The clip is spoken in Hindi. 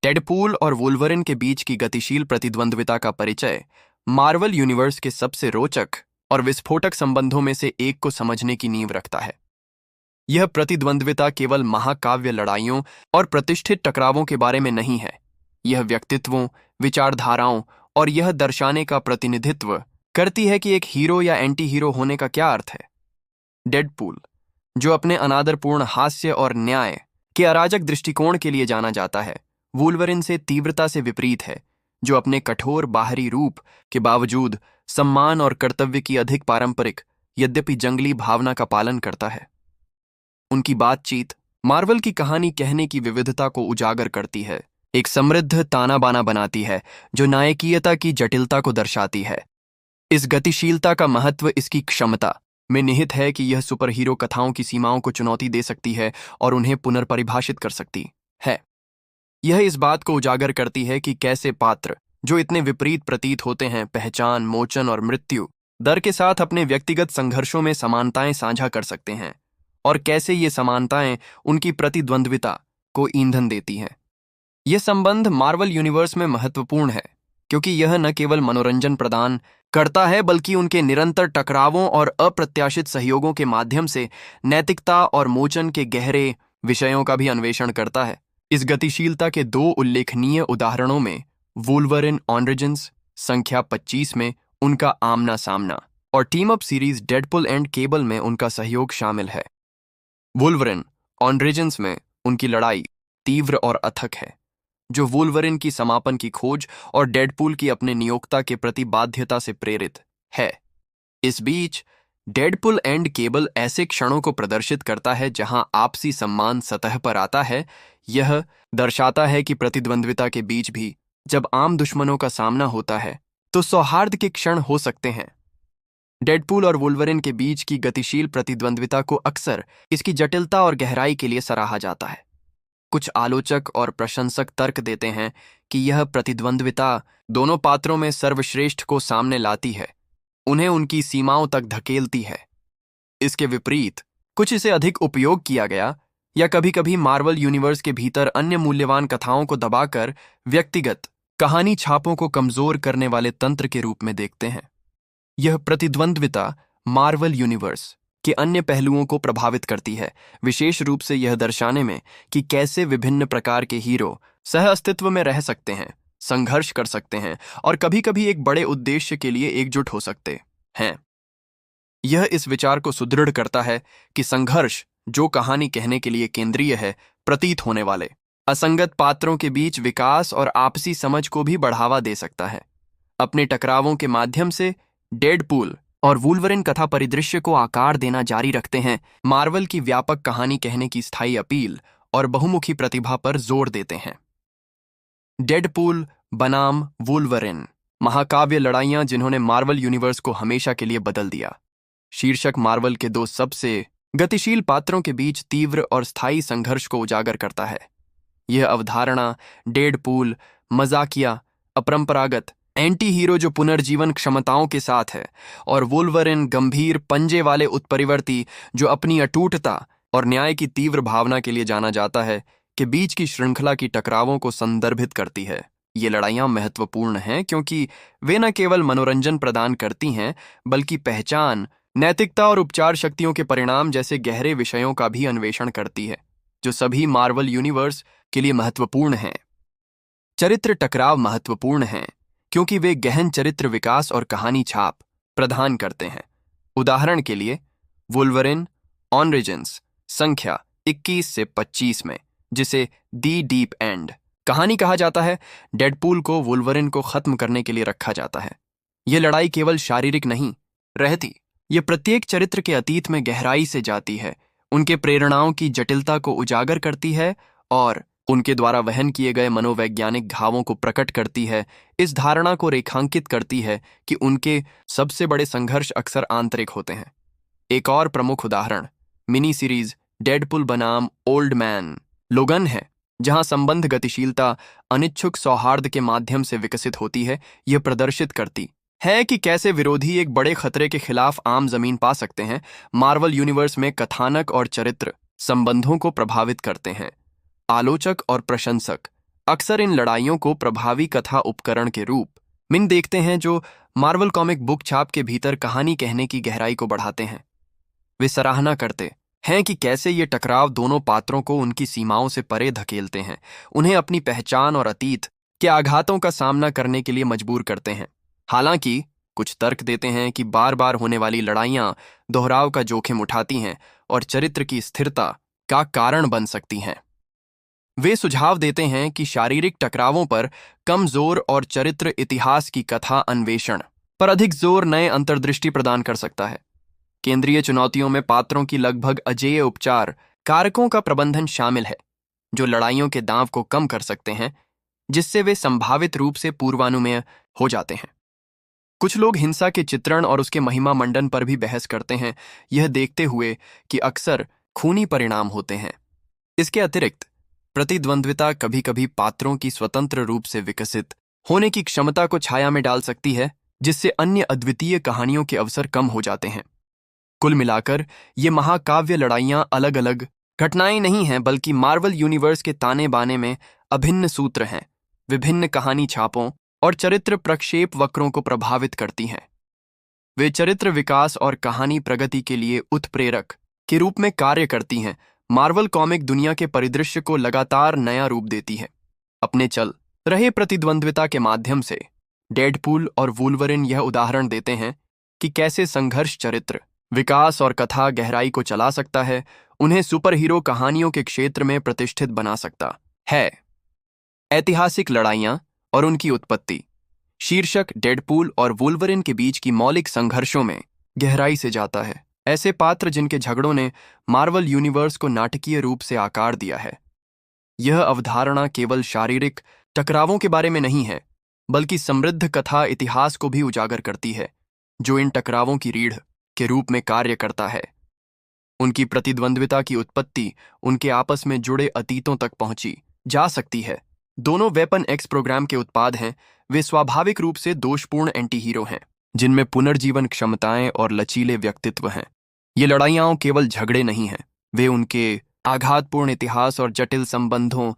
डेडपूल और वुल्वरिन के बीच की गतिशील प्रतिद्वंद्विता का परिचय मार्वल यूनिवर्स के सबसे रोचक और विस्फोटक संबंधों में से एक को समझने की नींव रखता है। यह प्रतिद्वंद्विता केवल महाकाव्य लड़ाइयों और प्रतिष्ठित टकरावों के बारे में नहीं है। यह व्यक्तित्वों, विचारधाराओं और यह दर्शाने का प्रतिनिधित्व करती है कि एक हीरो या एंटी हीरो होने का क्या अर्थ है। डेडपूल, जो अपने अनादरपूर्ण हास्य और न्याय के अराजक दृष्टिकोण के लिए जाना जाता है, वुल्वरिन से तीव्रता से विपरीत है, जो अपने कठोर बाहरी रूप के बावजूद सम्मान और कर्तव्य की अधिक पारंपरिक यद्यपि जंगली भावना का पालन करता है। उनकी बातचीत मार्वल की कहानी कहने की विविधता को उजागर करती है, एक समृद्ध ताना बाना बनाती है जो नायकीयता की जटिलता को दर्शाती है। इस गतिशीलता का महत्व इसकी क्षमता में निहित है कि यह सुपर हीरो कथाओं की सीमाओं को चुनौती दे सकती है और उन्हें पुनर्परिभाषित कर सकती है। यह इस बात को उजागर करती है कि कैसे पात्र जो इतने विपरीत प्रतीत होते हैं, पहचान, मोचन और मृत्यु दर के साथ अपने व्यक्तिगत संघर्षों में समानताएं साझा कर सकते हैं, और कैसे ये समानताएं उनकी प्रतिद्वंद्विता को ईंधन देती हैं। यह संबंध मार्वल यूनिवर्स में महत्वपूर्ण है क्योंकि यह न केवल मनोरंजन प्रदान करता है बल्कि उनके निरंतर टकरावों और अप्रत्याशित सहयोगों के माध्यम से नैतिकता और मोचन के गहरे विषयों का भी अन्वेषण करता है। इस गतिशीलता के दो उल्लेखनीय उदाहरणों में वुल्वरिन ऑरिजिन्स संख्या 25 में उनका आमना सामना और team up series Deadpool and cable में उनका सहयोग शामिल है। वुल्वरिन ऑरिजिन्स में उनकी लड़ाई तीव्र और अथक है, जो वुल्वरिन की समापन की खोज और डेडपूल की अपने नियोक्ता के प्रति बाध्यता से प्रेरित है। इस बीच डेडपुल एंड केबल ऐसे क्षणों को प्रदर्शित करता है जहां आपसी सम्मान सतह पर आता है। यह दर्शाता है कि प्रतिद्वंद्विता के बीच भी जब आम दुश्मनों का सामना होता है तो सौहार्द के क्षण हो सकते हैं। डेडपूल और वुल्वरिन के बीच की गतिशील प्रतिद्वंद्विता को अक्सर इसकी जटिलता और गहराई के लिए सराहा जाता है। कुछ आलोचक और प्रशंसक तर्क देते हैं कि यह प्रतिद्वंद्विता दोनों पात्रों में सर्वश्रेष्ठ को सामने लाती है, उन्हें उनकी सीमाओं तक धकेलती है। इसके विपरीत कुछ इसे अधिक उपयोग किया गया या कभी-कभी मार्वल यूनिवर्स के भीतर अन्य मूल्यवान कथाओं को दबाकर व्यक्तिगत कहानी छापों को कमजोर करने वाले तंत्र के रूप में देखते हैं। यह प्रतिद्वंद्विता मार्वल यूनिवर्स के अन्य पहलुओं को प्रभावित करती है, विशेष रूप से यह दर्शाने में कि कैसे विभिन्न प्रकार के हीरो सह अस्तित्व में रह सकते हैं, संघर्ष कर सकते हैं और कभी-कभी एक बड़े उद्देश्य के लिए एकजुट हो सकते हैं। यह इस विचार को सुदृढ़ करता है कि संघर्ष, जो कहानी कहने के लिए केंद्रीय है, प्रतीत होने वाले असंगत पात्रों के बीच विकास और आपसी समझ को भी बढ़ावा दे सकता है। अपने टकरावों के माध्यम से डेडपूल और वुल्वरिन कथा परिदृश्य को आकार देना जारी रखते हैं, मार्वल की व्यापक कहानी कहने की स्थायी अपील और बहुमुखी प्रतिभा पर जोर देते हैं। डेडपूल बनाम वुल्वरिन, महाकाव्य लड़ाइयां जिन्होंने मार्वल यूनिवर्स को हमेशा के लिए बदल दिया। शीर्षक मार्वल के दो सबसे गतिशील पात्रों के बीच तीव्र और स्थायी संघर्ष को उजागर करता है। यह अवधारणा डेडपूल मजाकिया, अपरंपरागत एंटी हीरो जो पुनर्जीवन क्षमताओं के साथ है, और वुल्वरिन गंभीर पंजे वाले उत्परिवर्ती जो अपनी अटूटता और न्याय की तीव्र भावना के लिए जाना जाता है, के बीच की श्रृंखला की टकरावों को संदर्भित करती है। ये लड़ाइयां महत्वपूर्ण हैं क्योंकि वे न केवल मनोरंजन प्रदान करती हैं बल्कि पहचान, नैतिकता और उपचार शक्तियों के परिणाम जैसे गहरे विषयों का भी अन्वेषण करती है, जो सभी मार्वल यूनिवर्स के लिए महत्वपूर्ण हैं। चरित्र टकराव महत्वपूर्ण हैं क्योंकि वे गहन चरित्र विकास और कहानी छाप प्रदान करते हैं। उदाहरण के लिए वुल्वरिन ऑरिजिन्स संख्या 21 से 25 में, जिसे दी डीप एंड कहानी कहा जाता है, डेडपूल को वुल्वरिन को खत्म करने के लिए रखा जाता है। यह लड़ाई केवल शारीरिक नहीं रहती, यह प्रत्येक चरित्र के अतीत में गहराई से जाती है, उनके प्रेरणाओं की जटिलता को उजागर करती है और उनके द्वारा वहन किए गए मनोवैज्ञानिक घावों को प्रकट करती है। इस धारणा को रेखांकित करती है कि उनके सबसे बड़े संघर्ष अक्सर आंतरिक होते हैं। एक और प्रमुख उदाहरण मिनी सीरीज डेडपूल बनाम ओल्ड मैन लोगन है, जहां संबंध गतिशीलता अनिच्छुक सौहार्द के माध्यम से विकसित होती है। यह प्रदर्शित करती है कि कैसे विरोधी एक बड़े खतरे के खिलाफ आम जमीन पा सकते हैं। मार्वल यूनिवर्स में कथानक और चरित्र संबंधों को प्रभावित करते हैं। आलोचक और प्रशंसक अक्सर इन लड़ाइयों को प्रभावी कथा उपकरण के रूप में देखते हैं जो मार्वल कॉमिक बुक छाप के भीतर कहानी कहने की गहराई को बढ़ाते हैं। वे सराहना करते हैं कि कैसे ये टकराव दोनों पात्रों को उनकी सीमाओं से परे धकेलते हैं, उन्हें अपनी पहचान और अतीत के आघातों का सामना करने के लिए मजबूर करते हैं। हालांकि कुछ तर्क देते हैं कि बार बार होने वाली लड़ाइयां दोहराव का जोखिम उठाती हैं और चरित्र की स्थिरता का कारण बन सकती हैं। वे सुझाव देते हैं कि शारीरिक टकरावों पर कम जोर और चरित्र इतिहास की कथा अन्वेषण पर अधिक जोर नए अंतर्दृष्टि प्रदान कर सकता है। केंद्रीय चुनौतियों में पात्रों की लगभग अजेय उपचार कारकों का प्रबंधन शामिल है, जो लड़ाइयों के दांव को कम कर सकते हैं, जिससे वे संभावित रूप से पूर्वानुमेय हो जाते हैं। कुछ लोग हिंसा के चित्रण और उसके महिमा मंडन पर भी बहस करते हैं, यह देखते हुए कि अक्सर खूनी परिणाम होते हैं। इसके अतिरिक्त प्रतिद्वंद्विता कभी-कभी पात्रों की स्वतंत्र रूप से विकसित होने की क्षमता को छाया में डाल सकती है, जिससे अन्य अद्वितीय कहानियों के अवसर कम हो जाते हैं। कुल मिलाकर ये महाकाव्य लड़ाइयां अलग अलग घटनाएं नहीं हैं, बल्कि मार्वल यूनिवर्स के ताने बाने में अभिन्न सूत्र हैं, विभिन्न कहानी छापों और चरित्र प्रक्षेप वक्रों को प्रभावित करती हैं। वे चरित्र विकास और कहानी प्रगति के लिए उत्प्रेरक के रूप में कार्य करती हैं। मार्वल कॉमिक दुनिया के परिदृश्य को लगातार नया रूप देती है। अपने चल रहे प्रतिद्वंद्विता के माध्यम से डेडपूल और वुल्वरिन यह उदाहरण देते हैं कि कैसे संघर्ष चरित्र विकास और कथा गहराई को चला सकता है, उन्हें सुपरहीरो कहानियों के क्षेत्र में प्रतिष्ठित बना सकता है। ऐतिहासिक लड़ाइयां और उनकी उत्पत्ति शीर्षक डेडपूल और वुल्वरिन के बीच की मौलिक संघर्षों में गहराई से जाता है। ऐसे पात्र जिनके झगड़ों ने मार्वल यूनिवर्स को नाटकीय रूप से आकार दिया है। यह अवधारणा केवल शारीरिक टकरावों के बारे में नहीं है, बल्कि समृद्ध कथा इतिहास को भी उजागर करती है, जो इन टकरावों की रीढ़ के रूप में कार्य करता है। उनकी प्रतिद्वंद्विता की उत्पत्ति उनके आपस में जुड़े अतीतों तक पहुंची जा सकती है। दोनों वेपन एक्स प्रोग्राम के उत्पाद हैं। वे स्वाभाविक रूप से दोषपूर्ण एंटी हीरो हैं, जिनमें पुनर्जीवन क्षमताएं और लचीले व्यक्तित्व हैं। ये लड़ाइयां केवल झगड़े नहीं हैं, वे उनके आघातपूर्ण इतिहास और जटिल संबंधों